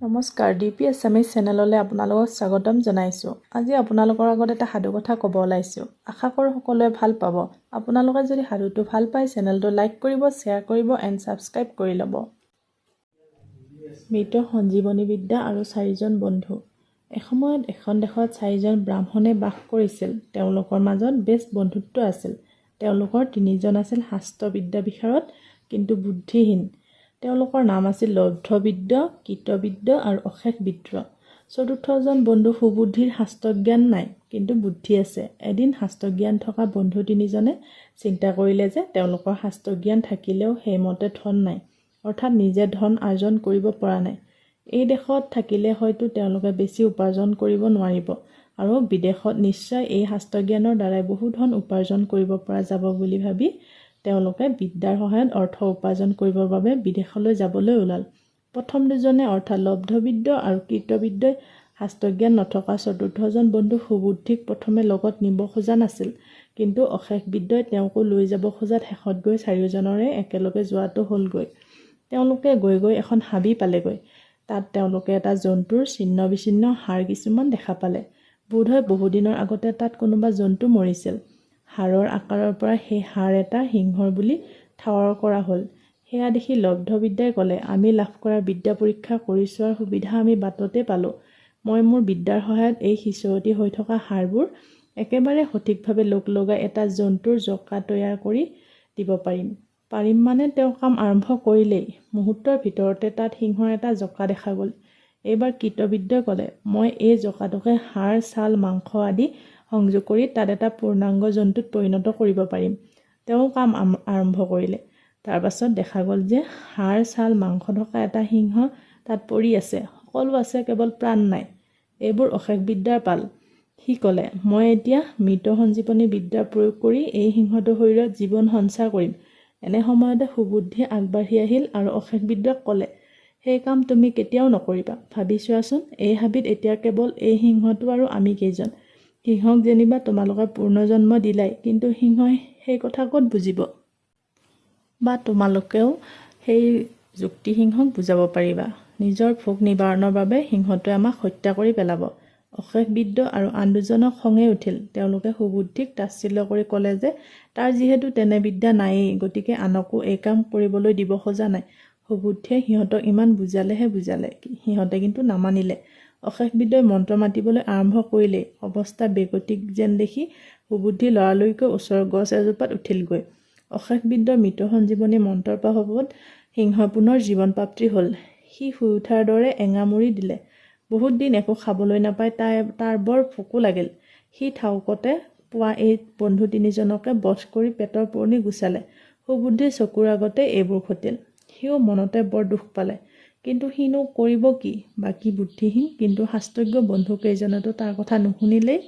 নমস্কাৰ ডিপি আছামিজ চেনেললৈ আপোনালোকক স্বাগতম জনাইছোঁ। আজি আপোনালোকৰ আগত এটা সাধু কথা ক'ব ওলাইছোঁ। আশা কৰোঁ সকলোৱে ভাল পাব। আপোনালোকে যদি সাধুটো ভাল পায় চেনেলটো লাইক কৰিব, শ্বেয়াৰ কৰিব এণ্ড ছাবস্ক্ৰাইব কৰি ল'ব। মৃত সঞ্জীৱনী বিদ্যা আৰু চাৰিজন বন্ধু। এসময়ত এখন দেশত চাৰিজন ব্ৰাহ্মণে বাস কৰিছিল। তেওঁলোকৰ মাজত বেছ বন্ধুত্ব আছিল। তেওঁলোকৰ তিনিজন আছিল শাস্ত্ৰবিদ্যা বিশাৰদ কিন্তু বুদ্ধিহীন। তেওঁলোকৰ নাম আছিল লব্ধবিদ্য, কৃতবিদ্য আৰু অশেষ বিদ্য। চতুৰ্থজন বন্ধু সুবুদ্ধিৰ, শাস্ত্ৰজ্ঞান নাই কিন্তু বুদ্ধি আছে। এদিন শাস্ত্ৰজ্ঞান থকা বন্ধু তিনিজনে চিন্তা কৰিলে যে তেওঁলোকৰ শাস্ত্ৰজ্ঞান থাকিলেও সেইমতে ধন নাই, অৰ্থাৎ নিজে ধন আৰ্জন কৰিব পৰা নাই। এই দেশত থাকিলে হয়তো তেওঁলোকে বেছি উপাৰ্জন কৰিব নোৱাৰিব আৰু বিদেশত নিশ্চয় এই শাস্ত্ৰজ্ঞানৰ দ্বাৰাই বহু ধন উপাৰ্জন কৰিব পৰা যাব বুলি ভাবি তেওঁলোকে বিদ্যাৰ সহায়ত অৰ্থ উপাৰ্জন কৰিবৰ বাবে বিদেশলৈ যাবলৈ ওলাল। প্ৰথম দুজনে অৰ্থাৎ লব্ধবিদ্য আৰু কৃতবিদ্যই শাস্ত্ৰজ্ঞান নথকা চতুৰ্থজন বন্ধু সুবুদ্ধিক প্ৰথমে লগত নিব খোজা নাছিল, কিন্তু অশেষ বিদ্যই তেওঁকো লৈ যাব খোজাত শেষত গৈ চাৰিওজনৰে একেলগে যোৱাটো হ'লগৈ। তেওঁলোকে গৈ গৈ এখন হাবি পালেগৈ। তাত তেওঁলোকে এটা জন্তুৰ ছিন্ন বিচ্ছিন্ন হাড় কিছুমান দেখা পালে। বোধহয় বহুদিনৰ আগতে তাত কোনোবা জন্তু মৰিছিল। হাড়ৰ আকাৰৰ পৰা সেই হাড় এটা সিংহৰ বুলি ঠাৱৰ কৰা হ'ল। সেয়া দেখি লব্ধবিদ্যাই ক'লে, আমি লাভ কৰা বিদ্যা পৰীক্ষা কৰি চোৱাৰ সুবিধা আমি বাটতে পালোঁ। মই মোৰ বিদ্যাৰ সহায়ত এই সিঁচৰতি হৈ থকা হাড়বোৰ একেবাৰে সঠিকভাৱে লগাই এটা জন্তুৰ জঁকা তৈয়াৰ কৰি দিব পাৰিম মানে তেওঁ কাম আৰম্ভ কৰিলেই। মুহূৰ্তৰ ভিতৰতে তাত সিংহৰ এটা জঁকা দেখা গ'ল। এইবাৰ কৃতবিদ্যই ক'লে, মই এই জঁকাটোকে হাড়, ছাল, মাংস আদি সংযোগ কৰি তাত এটা পূৰ্ণাংগ জন্তুত পৰিণত কৰিব পাৰিম। তেওঁ কাম আৰম্ভ কৰিলে। তাৰ পাছত দেখা গ'ল যে হাড়, ছাল, মাংস থকা এটা সিংহ তাত পৰি আছে। সকলো আছে, কেৱল প্ৰাণ নাই। এইবোৰ অশেষ বিদ্যাৰ পাল। সি ক'লে, মই এতিয়া মৃত সঞ্জীৱনী বিদ্যাৰ প্ৰয়োগ কৰি এই সিংহটোৰ শৰীৰত জীৱন সঞ্চাৰ কৰিম। এনে সময়তে সুবুদ্ধি আগবাঢ়ি আহিল আৰু অশেষ বিদ্যাক ক'লে, সেই কাম তুমি কেতিয়াও নকৰিবা। ভাবি চোৱাচোন, এই হাবিত এতিয়া কেৱল এই সিংহটো আৰু আমি কেইজন। সিংহক যেনিবা তোমালোকে পূৰ্ণজন্ম দিলাই, কিন্তু সিংহই সেই কথা ক'ত বুজিব? বা তোমালোকেও সেই যুক্তি সিংহক বুজাব পাৰিবা? নিজৰ ভোক নিবাৰণৰ বাবে সিংহটোৱে আমাক হত্যা কৰি পেলাব। অশেষ বিদ্য আৰু আন দুজনক খঙে উঠিল। তেওঁলোকে সুবুদ্ধিক তাচ্ছিল্য কৰি ক'লে যে তাৰ যিহেতু তেনে বিদ্যা নায়েই, গতিকে আনকো এই কাম কৰিবলৈ দিব খোজা নাই। সুবুদ্ধিয়ে সিহঁতক ইমান বুজালে, সিহঁতে কিন্তু নামানিলে। অশেষ বিদ্যই মন্ত্ৰ মাতিবলৈ আৰম্ভ কৰিলেই অৱস্থা বেগতিক যেন দেখি সুবুদ্ধি লৰালৰিকৈ ওচৰৰ গছ এজোপাত উঠিলগৈ। অশেষ বিদ্যৰ মৃত সঞ্জীৱনী মন্ত্ৰৰ প্ৰভাৱত সিংহ পুনৰ জীৱন প্ৰাপ্তি হ'ল। সি শুই উঠাৰ দৰে এঙামুৰি দিলে। বহুত দিন একো খাবলৈ নাপাই তাৰ বৰ ভোকো লাগিল। সি ঠাউকতে পোৱা এই বন্ধু তিনিজনকে বধ কৰি পেটৰ পুৰণি গুচালে। সুবুদ্ধিৰ চকুৰ আগতে এইবোৰ ঘটিল। সিও মনতে বৰ দুখ পালে, কিন্তু সিনো কৰিব কি? বাকী বুদ্ধিহীন কিন্তু শাস্ত্ৰজ্ঞ বন্ধু কেইজনেতো তাৰ কথা নুশুনিলেই।